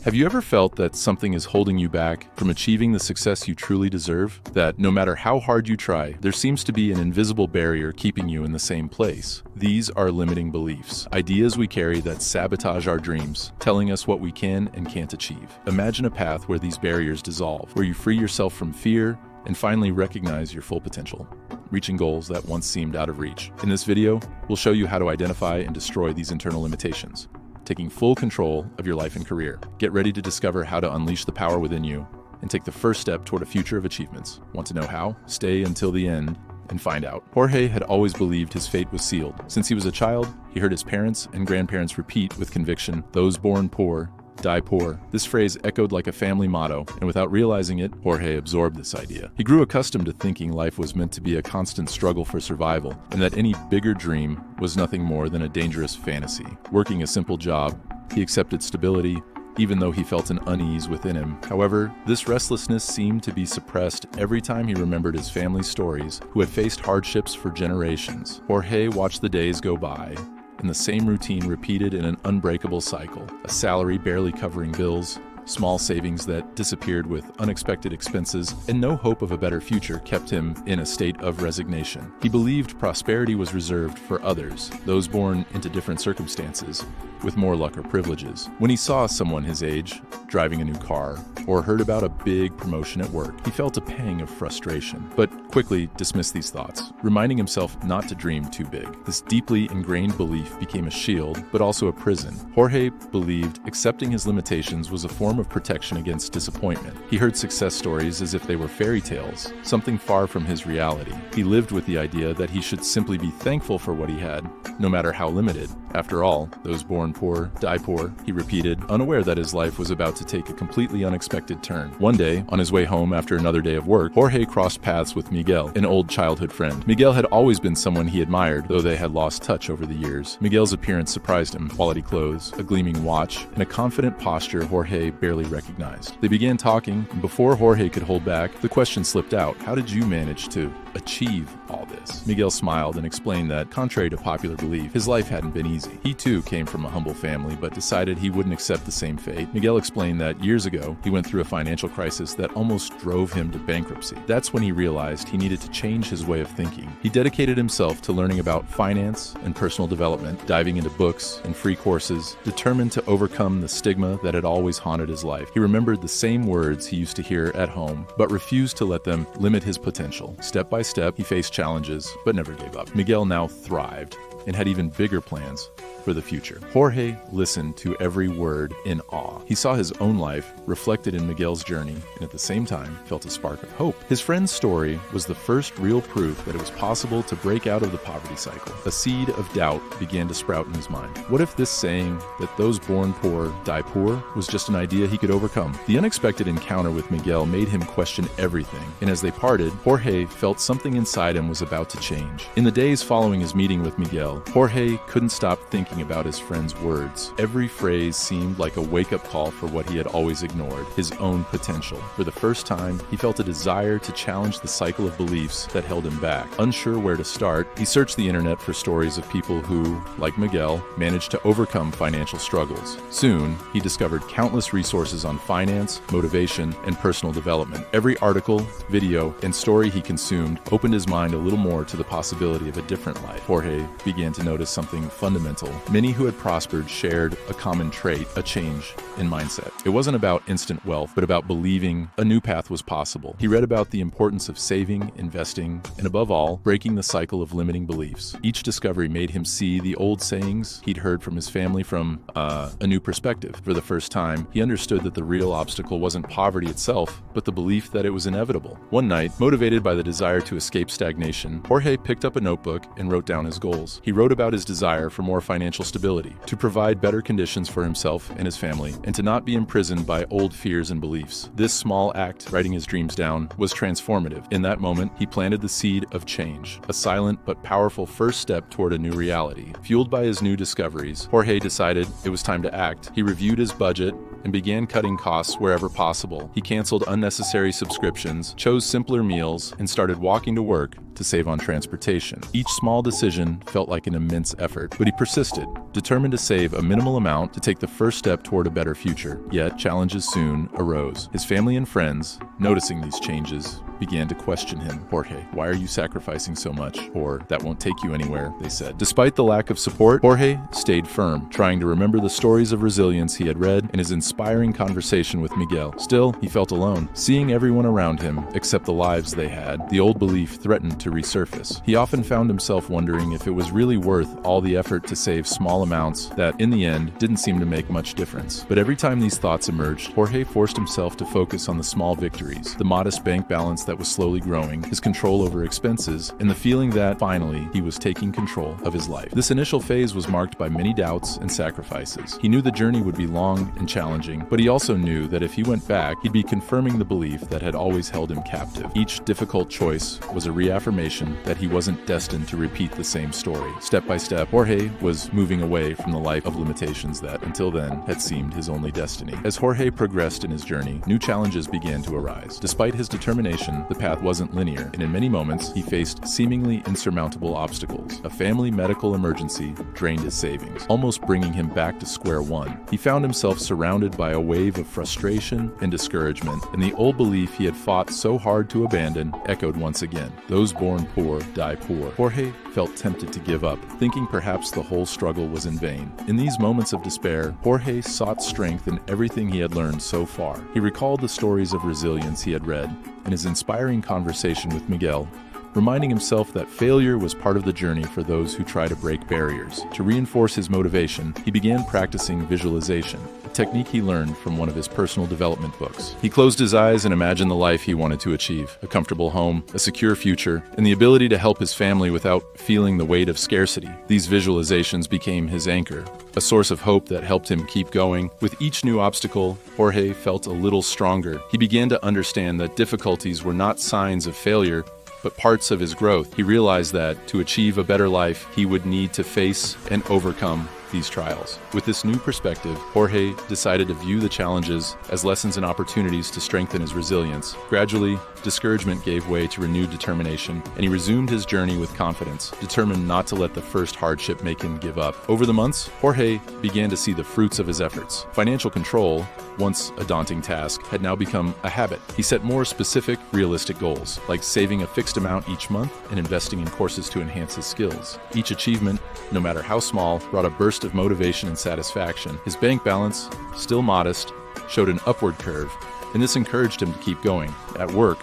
Have you ever felt that something is holding you back from achieving the success you truly deserve? That no matter how hard you try, there seems to be an invisible barrier keeping you in the same place? These are limiting beliefs, ideas we carry that sabotage our dreams, telling us what we can and can't achieve. Imagine a path where these barriers dissolve, where you free yourself from fear and finally recognize your full potential, reaching goals that once seemed out of reach. In this video, we'll show you how to identify and destroy these internal limitations, taking full control of your life and career. Get ready to discover how to unleash the power within you and take the first step toward a future of achievements. Want to know how? Stay until the end and find out. Jorge had always believed his fate was sealed. Since he was a child, he heard his parents and grandparents repeat with conviction, "Those born poor die poor." This phrase echoed like a family motto, and without realizing it, Jorge absorbed this idea. He grew accustomed to thinking life was meant to be a constant struggle for survival, and that any bigger dream was nothing more than a dangerous fantasy. Working a simple job, he accepted stability, even though he felt an unease within him. However, this restlessness seemed to be suppressed every time he remembered his family's stories, who had faced hardships for generations. Jorge watched the days go by, and the same routine repeated in an unbreakable cycle. A salary barely covering bills, small savings that disappeared with unexpected expenses, and no hope of a better future kept him in a state of resignation. He believed prosperity was reserved for others, those born into different circumstances, with more luck or privileges. When he saw someone his age driving a new car, or heard about a big promotion at work, he felt a pang of frustration, but quickly dismissed these thoughts, reminding himself not to dream too big. This deeply ingrained belief became a shield, but also a prison. Jorge believed accepting his limitations was a form of protection against disappointment. He heard success stories as if they were fairy tales, something far from his reality. He lived with the idea that he should simply be thankful for what he had, no matter how limited. After all, those born poor die poor, he repeated, unaware that his life was about to take a completely unexpected turn. One day, on his way home after another day of work, Jorge crossed paths with Miguel, an old childhood friend. Miguel had always been someone he admired, though they had lost touch over the years. Miguel's appearance surprised him: quality clothes, a gleaming watch, and a confident posture Jorge barely recognized. They began talking, and before Jorge could hold back, the question slipped out: how did you manage to achieve all this? Miguel smiled and explained that, contrary to popular belief, his life hadn't been easy. He too came from a humble family, but decided he wouldn't accept the same fate. Miguel explained that years ago, he went through a financial crisis that almost drove him to bankruptcy. That's when he realized he needed to change his way of thinking. He dedicated himself to learning about finance and personal development, diving into books and free courses, determined to overcome the stigma that had always haunted his life. He remembered the same words he used to hear at home, but refused to let them limit his potential. Step by step, he faced challenges, but never gave up. Miguel now thrived and had even bigger plans for the future. Jorge listened to every word in awe. He saw his own life reflected in Miguel's journey, and at the same time felt a spark of hope. His friend's story was the first real proof that it was possible to break out of the poverty cycle. A seed of doubt began to sprout in his mind. What if this saying that those born poor die poor was just an idea he could overcome? The unexpected encounter with Miguel made him question everything, and as they parted, Jorge felt something inside him was about to change. In the days following his meeting with Miguel, Jorge couldn't stop thinking about his friend's words. Every phrase seemed like a wake-up call for what he had always ignored: his own potential. For the first time, he felt a desire to challenge the cycle of beliefs that held him back. Unsure where to start, he searched the internet for stories of people who, like Miguel, managed to overcome financial struggles. Soon, he discovered countless resources on finance, motivation, and personal development. Every article, video, and story he consumed opened his mind a little more to the possibility of a different life. Jorge began to notice something fundamental. Many who had prospered shared a common trait: a change in mindset. It wasn't about instant wealth, but about believing a new path was possible. He read about the importance of saving, investing, and above all, breaking the cycle of limiting beliefs. Each discovery made him see the old sayings he'd heard from his family from a new perspective. For the first time, he understood that the real obstacle wasn't poverty itself, but the belief that it was inevitable. One night, motivated by the desire to escape stagnation, Jorge picked up a notebook and wrote down his goals. He wrote about his desire for more financial stability, to provide better conditions for himself and his family, and to not be imprisoned by old fears and beliefs. This small act, writing his dreams down, was transformative. In that moment, he planted the seed of change, a silent but powerful first step toward a new reality. Fueled by his new discoveries, Jorge decided it was time to act. He reviewed his budget and began cutting costs wherever possible. He canceled unnecessary subscriptions, chose simpler meals, and started walking to work to save on transportation. Each small decision felt like an immense effort, but he persisted, determined to save a minimal amount to take the first step toward a better future. Yet, challenges soon arose. His family and friends, noticing these changes, began to question him. "Jorge, why are you sacrificing so much? Or, that won't take you anywhere," they said. Despite the lack of support, Jorge stayed firm, trying to remember the stories of resilience he had read in his inspiring conversation with Miguel. Still, he felt alone. Seeing everyone around him accept the lives they had, the old belief threatened to resurface. He often found himself wondering if it was really worth all the effort to save small amounts that, in the end, didn't seem to make much difference. But every time these thoughts emerged, Jorge forced himself to focus on the small victories, the modest bank balance that was slowly growing, his control over expenses, and the feeling that, finally, he was taking control of his life. This initial phase was marked by many doubts and sacrifices. He knew the journey would be long and challenging, but he also knew that if he went back, he'd be confirming the belief that had always held him captive. Each difficult choice was a reaffirmation that he wasn't destined to repeat the same story. Step by step, Jorge was moving away from the life of limitations that, until then, had seemed his only destiny. As Jorge progressed in his journey, new challenges began to arise. Despite his determination, the path wasn't linear, and in many moments, he faced seemingly insurmountable obstacles. A family medical emergency drained his savings, almost bringing him back to square one. He found himself surrounded by a wave of frustration and discouragement, and the old belief he had fought so hard to abandon echoed once again. Those born poor die poor. Jorge felt tempted to give up, thinking perhaps the whole struggle was in vain. In these moments of despair, Jorge sought strength in everything he had learned so far. He recalled the stories of resilience he had read and his inspiring conversation with Miguel, reminding himself that failure was part of the journey for those who try to break barriers. To reinforce his motivation, he began practicing visualization, a technique he learned from one of his personal development books. He closed his eyes and imagined the life he wanted to achieve: a comfortable home, a secure future, and the ability to help his family without feeling the weight of scarcity. These visualizations became his anchor, a source of hope that helped him keep going. With each new obstacle, Jorge felt a little stronger. He began to understand that difficulties were not signs of failure, but parts of his growth. He realized that to achieve a better life, he would need to face and overcome these trials. With this new perspective, Jorge decided to view the challenges as lessons and opportunities to strengthen his resilience. Gradually, discouragement gave way to renewed determination, and he resumed his journey with confidence, determined not to let the first hardship make him give up. Over the months, Jorge began to see the fruits of his efforts. Financial control, once a daunting task, had now become a habit. He set more specific, realistic goals, like saving a fixed amount each month and investing in courses to enhance his skills. Each achievement, no matter how small, brought a burst of motivation and satisfaction. His bank balance, still modest, showed an upward curve, and this encouraged him to keep going. At work,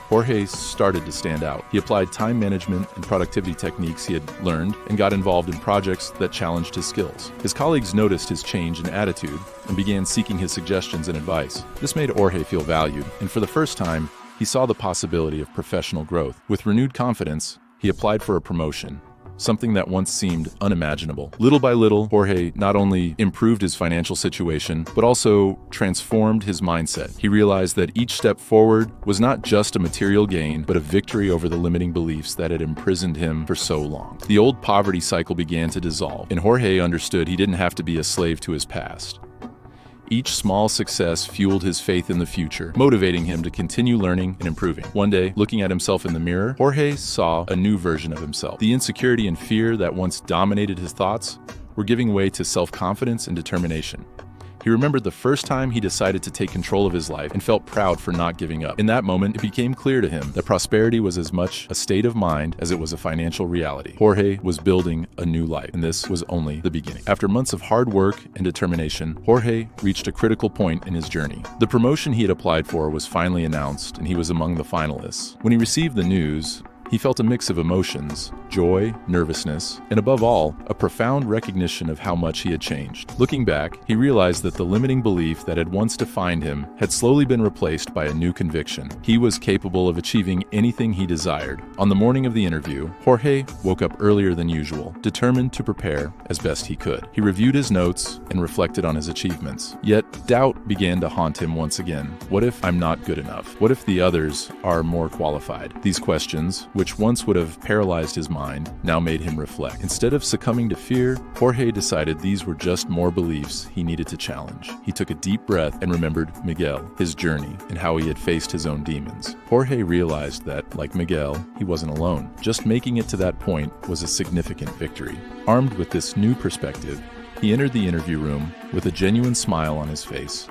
Jorge started to stand out. He applied time management and productivity techniques he had learned and got involved in projects that challenged his skills. His colleagues noticed his change in attitude and began seeking his suggestions and advice. This made Jorge feel valued, and for the first time, he saw the possibility of professional growth. With renewed confidence, he applied for a promotion, something that once seemed unimaginable. Little by little, Jorge not only improved his financial situation, but also transformed his mindset. He realized that each step forward was not just a material gain, but a victory over the limiting beliefs that had imprisoned him for so long. The old poverty cycle began to dissolve, and Jorge understood he didn't have to be a slave to his past. Each small success fueled his faith in the future, motivating him to continue learning and improving. One day, looking at himself in the mirror, Jorge saw a new version of himself. The insecurity and fear that once dominated his thoughts were giving way to self-confidence and determination. He remembered the first time he decided to take control of his life and felt proud for not giving up. In that moment, it became clear to him that prosperity was as much a state of mind as it was a financial reality. Jorge was building a new life, and this was only the beginning. After months of hard work and determination, Jorge reached a critical point in his journey. The promotion he had applied for was finally announced, and he was among the finalists. When he received the news, he felt a mix of emotions: joy, nervousness, and above all, a profound recognition of how much he had changed. Looking back, he realized that the limiting belief that had once defined him had slowly been replaced by a new conviction. He was capable of achieving anything he desired. On the morning of the interview, Jorge woke up earlier than usual, determined to prepare as best he could. He reviewed his notes and reflected on his achievements. Yet, doubt began to haunt him once again. What if I'm not good enough? What if the others are more qualified? These questions, which once would have paralyzed his mind, now made him reflect. Instead of succumbing to fear, Jorge decided these were just more beliefs he needed to challenge. He took a deep breath and remembered Miguel, his journey, and how he had faced his own demons. Jorge realized that, like Miguel, he wasn't alone. Just making it to that point was a significant victory. Armed with this new perspective, he entered the interview room with a genuine smile on his face,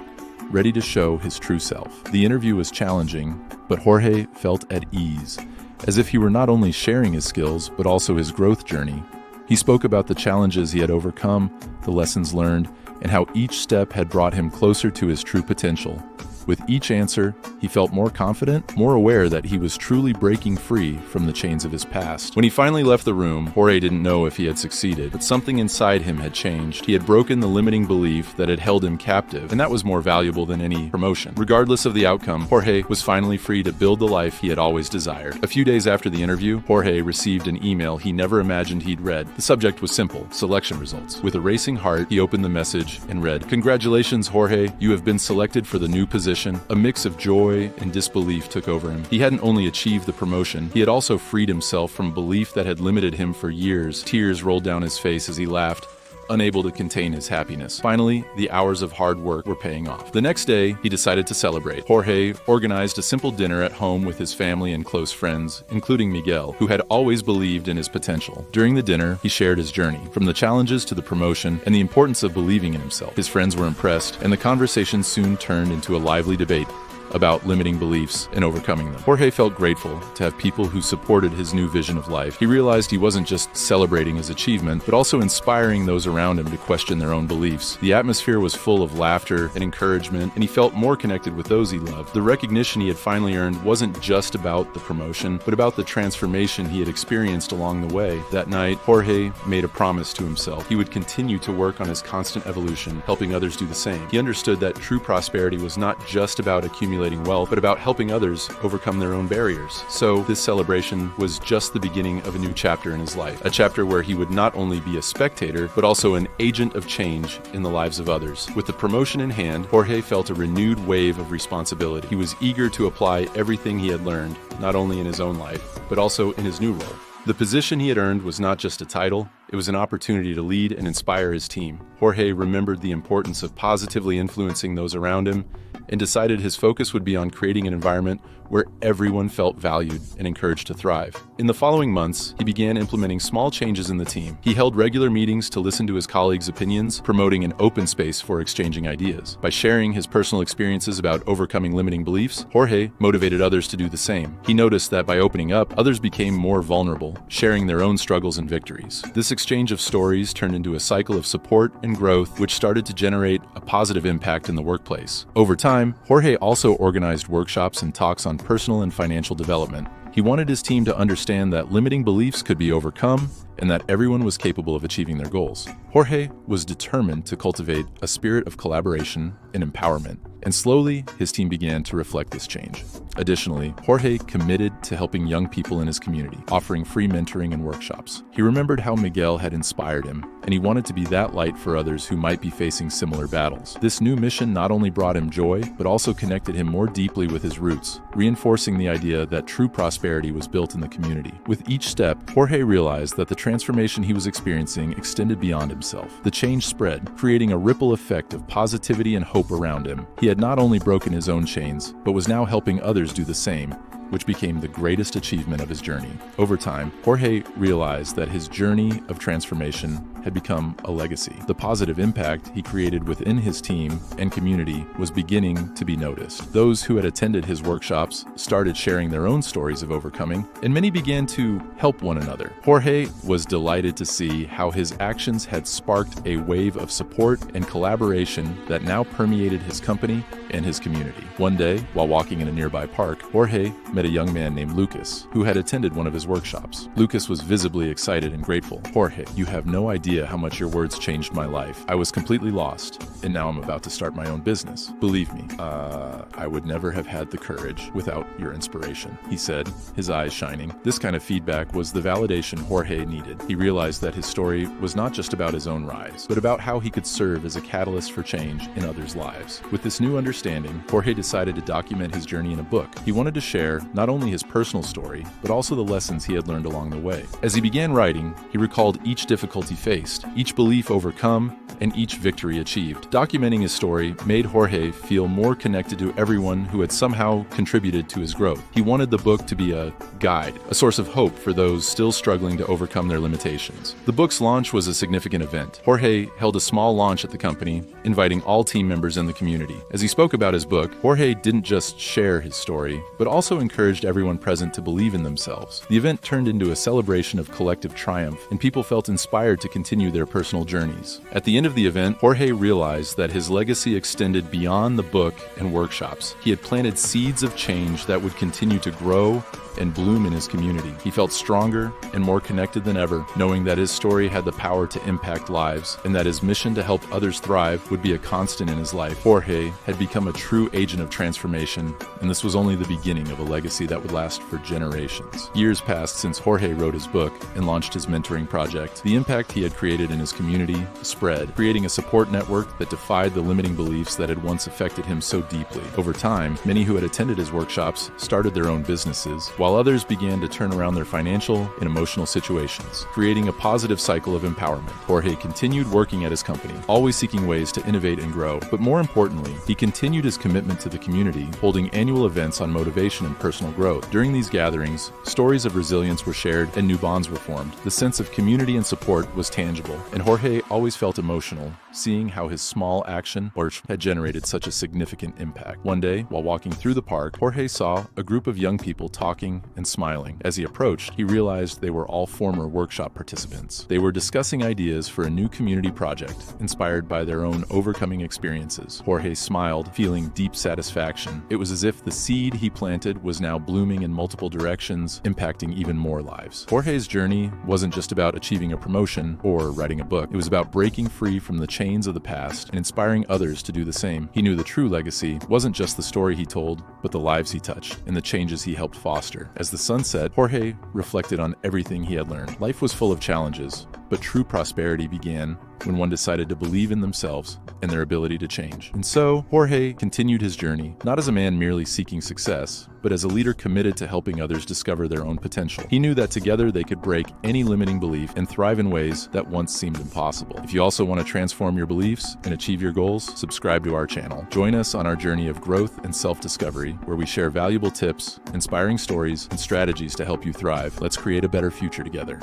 ready to show his true self. The interview was challenging, but Jorge felt at ease, as if he were not only sharing his skills, but also his growth journey. He spoke about the challenges he had overcome, the lessons learned, and how each step had brought him closer to his true potential. With each answer, he felt more confident, more aware that he was truly breaking free from the chains of his past. When he finally left the room, Jorge didn't know if he had succeeded, but something inside him had changed. He had broken the limiting belief that had held him captive, and that was more valuable than any promotion. Regardless of the outcome, Jorge was finally free to build the life he had always desired. A few days after the interview, Jorge received an email he never imagined he'd read. The subject was simple: selection results. With a racing heart, he opened the message and read, "Congratulations, Jorge, you have been selected for the new position." A mix of joy and disbelief took over him. He hadn't only achieved the promotion, he had also freed himself from belief that had limited him for years. Tears rolled down his face as he laughed, unable to contain his happiness. Finally, the hours of hard work were paying off. The next day, he decided to celebrate. Jorge organized a simple dinner at home with his family and close friends, including Miguel, who had always believed in his potential. During the dinner, he shared his journey, from the challenges to the promotion and the importance of believing in himself. His friends were impressed, and the conversation soon turned into a lively debate about limiting beliefs and overcoming them. Jorge felt grateful to have people who supported his new vision of life. He realized he wasn't just celebrating his achievement, but also inspiring those around him to question their own beliefs. The atmosphere was full of laughter and encouragement, and he felt more connected with those he loved. The recognition he had finally earned wasn't just about the promotion, but about the transformation he had experienced along the way. That night, Jorge made a promise to himself. He would continue to work on his constant evolution, helping others do the same. He understood that true prosperity was not just about accumulating wealth, but about helping others overcome their own barriers. So this celebration was just the beginning of a new chapter in his life, a chapter where he would not only be a spectator, but also an agent of change in the lives of others. With the promotion in hand, Jorge felt a renewed wave of responsibility. He was eager to apply everything he had learned, not only in his own life, but also in his new role. The position he had earned was not just a title, it was an opportunity to lead and inspire his team. Jorge remembered the importance of positively influencing those around him and decided his focus would be on creating an environment where everyone felt valued and encouraged to thrive. In the following months, he began implementing small changes in the team. He held regular meetings to listen to his colleagues' opinions, promoting an open space for exchanging ideas. By sharing his personal experiences about overcoming limiting beliefs, Jorge motivated others to do the same. He noticed that by opening up, others became more vulnerable, sharing their own struggles and victories. This exchange of stories turned into a cycle of support and growth, which started to generate a positive impact in the workplace. Over time, Jorge also organized workshops and talks on personal and financial development. He wanted his team to understand that limiting beliefs could be overcome and that everyone was capable of achieving their goals. Jorge was determined to cultivate a spirit of collaboration and empowerment, and slowly his team began to reflect this change. Additionally, Jorge committed to helping young people in his community, offering free mentoring and workshops. He remembered how Miguel had inspired him, and he wanted to be that light for others who might be facing similar battles. This new mission not only brought him joy, but also connected him more deeply with his roots, reinforcing the idea that true prosperity was built in the community. With each step, Jorge realized that the transformation he was experiencing extended beyond himself. The change spread, creating a ripple effect of positivity and hope around him. He had not only broken his own chains, but was now helping others do the same, which became the greatest achievement of his journey. Over time, Jorge realized that his journey of transformation had become a legacy. The positive impact he created within his team and community was beginning to be noticed. Those who had attended his workshops started sharing their own stories of overcoming, and many began to help one another. Jorge was delighted to see how his actions had sparked a wave of support and collaboration that now permeated his company and his community. One day, while walking in a nearby park, Jorge met a young man named Lucas, who had attended one of his workshops. Lucas was visibly excited and grateful. "Jorge, you have no idea how much your words changed my life. I was completely lost, and now I'm about to start my own business. Believe me, I would never have had the courage without your inspiration," he said, his eyes shining. This kind of feedback was the validation Jorge needed. He realized that his story was not just about his own rise, but about how he could serve as a catalyst for change in others' lives. With this new understanding, Jorge decided to document his journey in a book. He wanted to share not only his personal story, but also the lessons he had learned along the way. As he began writing, he recalled each difficulty faced, each belief overcome, and each victory achieved. Documenting his story made Jorge feel more connected to everyone who had somehow contributed to his growth. He wanted the book to be a guide, a source of hope for those still struggling to overcome their limitations. The book's launch was a significant event. Jorge held a small launch at the company, inviting all team members in the community. As he spoke about his book, Jorge didn't just share his story, but also encouraged everyone present to believe in themselves. The event turned into a celebration of collective triumph, and people felt inspired to continue their personal journeys. At the end of the event, Jorge realized that his legacy extended beyond the book and workshops. He had planted seeds of change that would continue to grow and bloom in his community. He felt stronger and more connected than ever, knowing that his story had the power to impact lives and that his mission to help others thrive would be a constant in his life. Jorge had become a true agent of transformation, and this was only the beginning of a legacy that would last for generations. Years passed since Jorge wrote his book and launched his mentoring project. The impact he had created in his community spread, creating a support network that defied the limiting beliefs that had once affected him so deeply. Over time, many who had attended his workshops started their own businesses, while others began to turn around their financial and emotional situations, creating a positive cycle of empowerment. Jorge continued working at his company, always seeking ways to innovate and grow. But more importantly, he continued his commitment to the community, holding annual events on motivation and personal growth. During these gatherings, stories of resilience were shared and new bonds were formed. The sense of community and support was tangible, and Jorge always felt emotional, seeing how his small action had generated such a significant impact. One day, while walking through the park, Jorge saw a group of young people talking and smiling. As he approached, he realized they were all former workshop participants. They were discussing ideas for a new community project, inspired by their own overcoming experiences. Jorge smiled, feeling deep satisfaction. It was as if the seed he planted was now blooming in multiple directions, impacting even more lives. Jorge's journey wasn't just about achieving a promotion or writing a book. It was about breaking free from the chains of the past and inspiring others to do the same. He knew the true legacy wasn't just the story he told, but the lives he touched and the changes he helped foster. As the sun set, Jorge reflected on everything he had learned. Life was full of challenges, but true prosperity began when one decided to believe in themselves and their ability to change. And so, Jorge continued his journey, not as a man merely seeking success, but as a leader committed to helping others discover their own potential. He knew that together they could break any limiting belief and thrive in ways that once seemed impossible. If you also want to transform your beliefs and achieve your goals, subscribe to our channel. Join us on our journey of growth and self-discovery, where we share valuable tips, inspiring stories, and strategies to help you thrive. Let's create a better future together.